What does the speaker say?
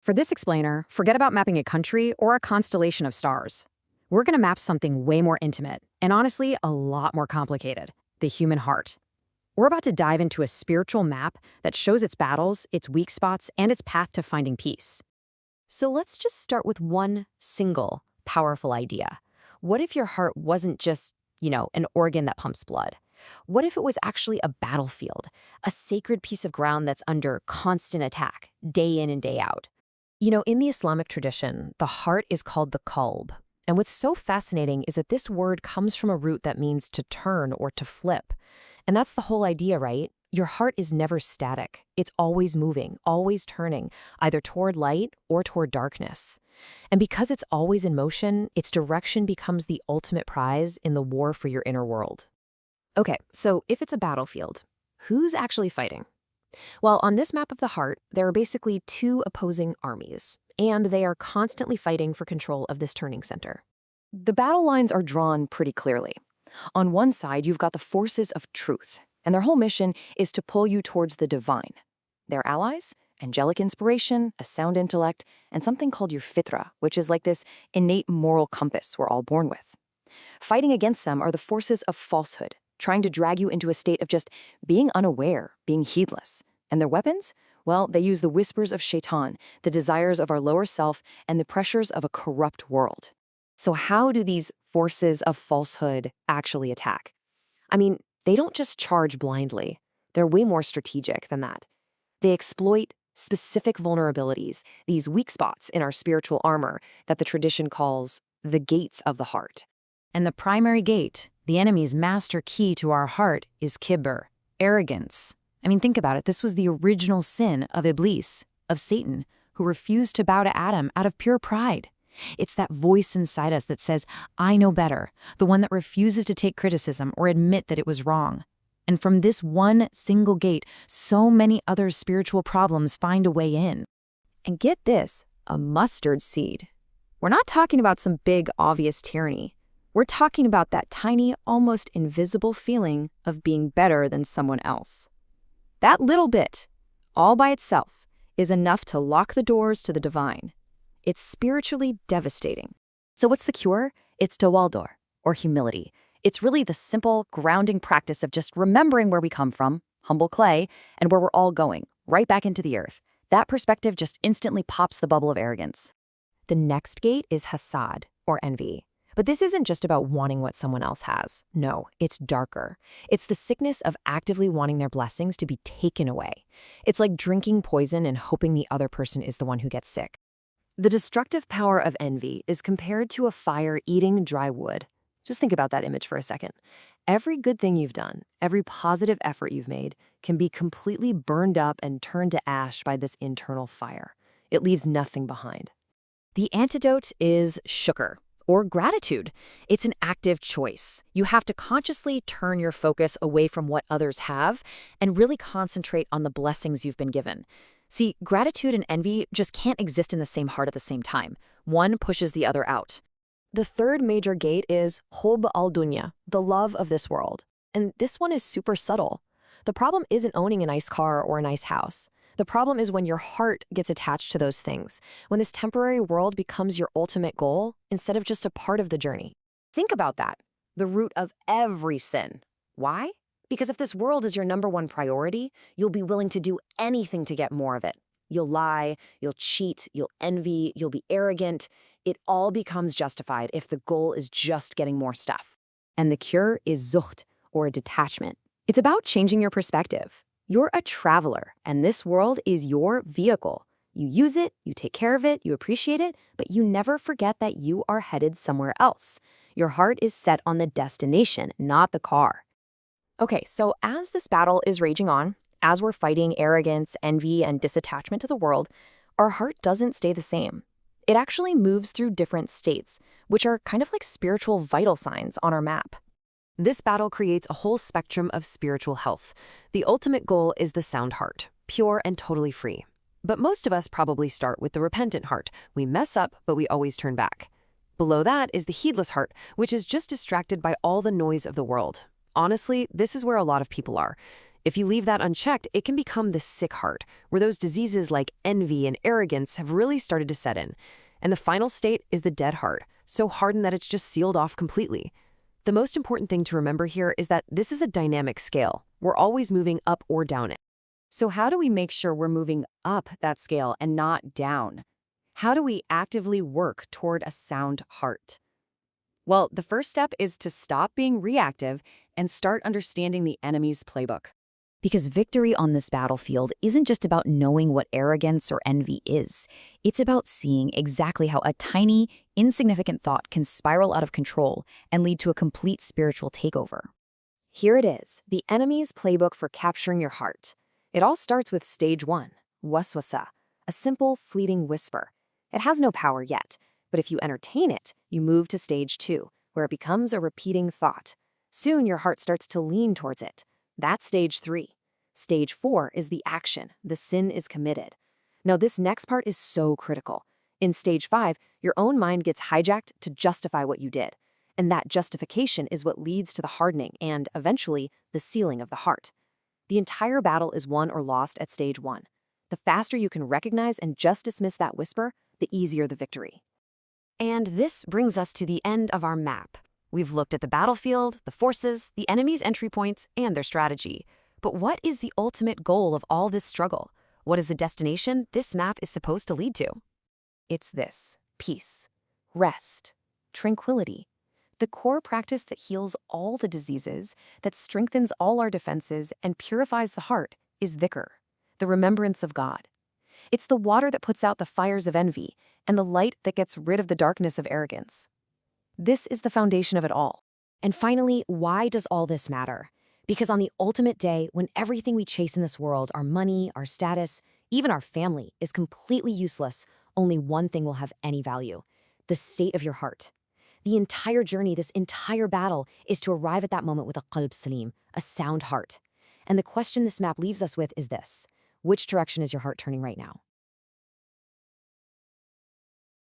For this explainer, forget about mapping a country or a constellation of stars. We're going to map something way more intimate, and honestly, a lot more complicated: the human heart. We're about to dive into a spiritual map that shows its battles, its weak spots, and its path to finding peace. So let's just start with one single powerful idea. What if your heart wasn't just, an organ that pumps blood? What if it was actually a battlefield, a sacred piece of ground that's under constant attack, day in and day out? In the Islamic tradition, the heart is called the qalb. And what's so fascinating is that this word comes from a root that means to turn or to flip. And that's the whole idea, right? Your heart is never static. It's always moving, always turning, either toward light or toward darkness. And because it's always in motion, its direction becomes the ultimate prize in the war for your inner world. Okay, so if it's a battlefield, who's actually fighting? Well, on this map of the heart, there are basically two opposing armies, and they are constantly fighting for control of this turning center. The battle lines are drawn pretty clearly. On one side, you've got the forces of truth, and their whole mission is to pull you towards the divine. Their allies? Angelic inspiration, a sound intellect, and something called your fitra, which is like this innate moral compass we're all born with. Fighting against them are the forces of falsehood, trying to drag you into a state of just being unaware, being heedless. And their weapons? Well, they use the whispers of shaitan, the desires of our lower self, and the pressures of a corrupt world. So how do these forces of falsehood actually attack? I mean, they don't just charge blindly. They're way more strategic than that. They exploit specific vulnerabilities, these weak spots in our spiritual armor that the tradition calls the gates of the heart. And the primary gate, the enemy's master key to our heart, is kibr, arrogance. I mean, think about it. This was the original sin of Iblis, of Satan, who refused to bow to Adam out of pure pride. It's that voice inside us that says, I know better, the one that refuses to take criticism or admit that it was wrong. And from this one single gate, so many other spiritual problems find a way in. And get this, a mustard seed. We're not talking about some big, obvious tyranny. We're talking about that tiny, almost invisible feeling of being better than someone else. That little bit, all by itself, is enough to lock the doors to the divine. It's spiritually devastating. So what's the cure? It's tawaldor, or humility. It's really the simple, grounding practice of just remembering where we come from, humble clay, and where we're all going, right back into the earth. That perspective just instantly pops the bubble of arrogance. The next gate is hasad, or envy. But this isn't just about wanting what someone else has. No, it's darker. It's the sickness of actively wanting their blessings to be taken away. It's like drinking poison and hoping the other person is the one who gets sick. The destructive power of envy is compared to a fire eating dry wood. Just think about that image for a second. Every good thing you've done, every positive effort you've made, can be completely burned up and turned to ash by this internal fire. It leaves nothing behind. The antidote is shukr, or gratitude. It's an active choice. You have to consciously turn your focus away from what others have and really concentrate on the blessings you've been given. See, gratitude and envy just can't exist in the same heart at the same time. One pushes the other out. The third major gate is hub al-dunya, the love of this world. And this one is super subtle. The problem isn't owning a nice car or a nice house. The problem is when your heart gets attached to those things, when this temporary world becomes your ultimate goal instead of just a part of the journey. Think about that, the root of every sin. Why? Because if this world is your number one priority, you'll be willing to do anything to get more of it. You'll lie, you'll cheat, you'll envy, you'll be arrogant. It all becomes justified if the goal is just getting more stuff. And the cure is zuhd, or a detachment. It's about changing your perspective. You're a traveler, and this world is your vehicle. You use it, you take care of it, you appreciate it, but you never forget that you are headed somewhere else. Your heart is set on the destination, not the car. Okay, so as this battle is raging on, as we're fighting arrogance, envy, and disattachment to the world, our heart doesn't stay the same. It actually moves through different states, which are kind of like spiritual vital signs on our map. This battle creates a whole spectrum of spiritual health. The ultimate goal is the sound heart, pure and totally free. But most of us probably start with the repentant heart. We mess up, but we always turn back. Below that is the heedless heart, which is just distracted by all the noise of the world. Honestly, this is where a lot of people are. If you leave that unchecked, it can become the sick heart, where those diseases like envy and arrogance have really started to set in. And the final state is the dead heart, so hardened that it's just sealed off completely. The most important thing to remember here is that this is a dynamic scale. We're always moving up or down it. So how do we make sure we're moving up that scale and not down? How do we actively work toward a sound heart? Well, the first step is to stop being reactive and start understanding the enemy's playbook. Because victory on this battlefield isn't just about knowing what arrogance or envy is. It's about seeing exactly how a tiny, insignificant thought can spiral out of control and lead to a complete spiritual takeover. Here it is, the enemy's playbook for capturing your heart. It all starts with stage 1, waswasa, a simple, fleeting whisper. It has no power yet, but if you entertain it, you move to stage 2, where it becomes a repeating thought. Soon your heart starts to lean towards it. That's stage 3. Stage 4 is the action. The sin is committed. Now, this next part is so critical. In stage 5, your own mind gets hijacked to justify what you did. And that justification is what leads to the hardening and, eventually, the sealing of the heart. The entire battle is won or lost at stage 1. The faster you can recognize and just dismiss that whisper, the easier the victory. And this brings us to the end of our map. We've looked at the battlefield, the forces, the enemy's entry points, and their strategy. But what is the ultimate goal of all this struggle? What is the destination this map is supposed to lead to? It's this: peace, rest, tranquility. The core practice that heals all the diseases, that strengthens all our defenses, and purifies the heart is dhikr, the remembrance of God. It's the water that puts out the fires of envy and the light that gets rid of the darkness of arrogance. This is the foundation of it all. And finally, why does all this matter? Because on the ultimate day, when everything we chase in this world, our money, our status, even our family, is completely useless, only one thing will have any value: the state of your heart. The entire journey, this entire battle, is to arrive at that moment with a qalb salim, a sound heart. And the question this map leaves us with is this: which direction is your heart turning right now?